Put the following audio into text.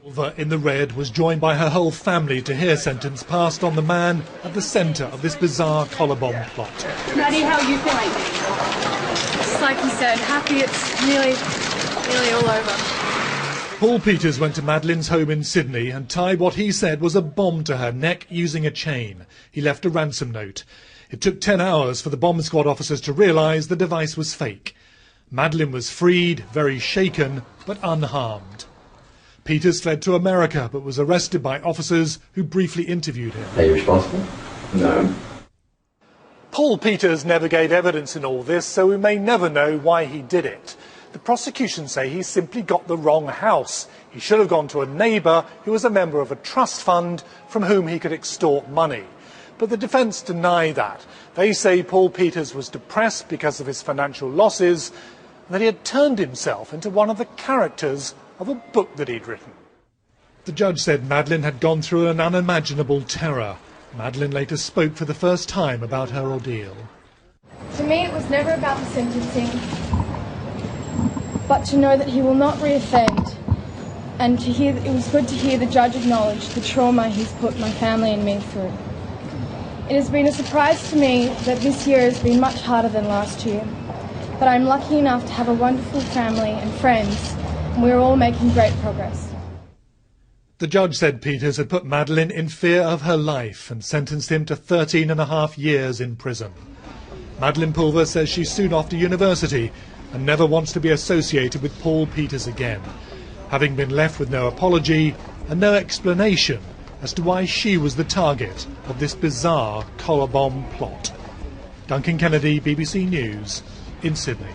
Pulver in the red was joined by her whole family to hear sentence passed on the man at the centre of this bizarre collar bomb plot. Maddie, how are you feeling? Just like you said, happy it's nearly all over. Paul Peters went to Madeleine's home in Sydney and tied what he said was a bomb to her neck using a chain. He left a ransom note. It took 10 hours for the bomb squad officers to realise the device was fake. Madeleine was freed, very shaken, but unharmed. Peters fled to America, but was arrested by officers who briefly interviewed him. Are you responsible? No. Paul Peters never gave evidence in all this, so we may never know why he did it. The prosecution say he simply got the wrong house. He should have gone to a neighbour who was a member of a trust fund from whom he could extort money. But the defence deny that. They say Paul Peters was depressed because of his financial losses, and that he had turned himself into one of the characters of a book that he'd written. The judge said Madeleine had gone through an unimaginable terror. Madeleine later spoke for the first time about her ordeal. To me, it was never about the sentencing, but to know that he will not reoffend, and to hear, it was good to hear the judge acknowledge the trauma he's put my family and me through. It has been a surprise to me that this year has been much harder than last year, but I'm lucky enough to have a wonderful family and friends, and we're all making great progress. The judge said Peters had put Madeleine in fear of her life and sentenced him to 13.5 years in prison. Madeleine Pulver says she's soon off to university and never wants to be associated with Paul Peters again, having been left with no apology and no explanation as to why she was the target of this bizarre collar bomb plot. Duncan Kennedy, BBC News, in Sydney.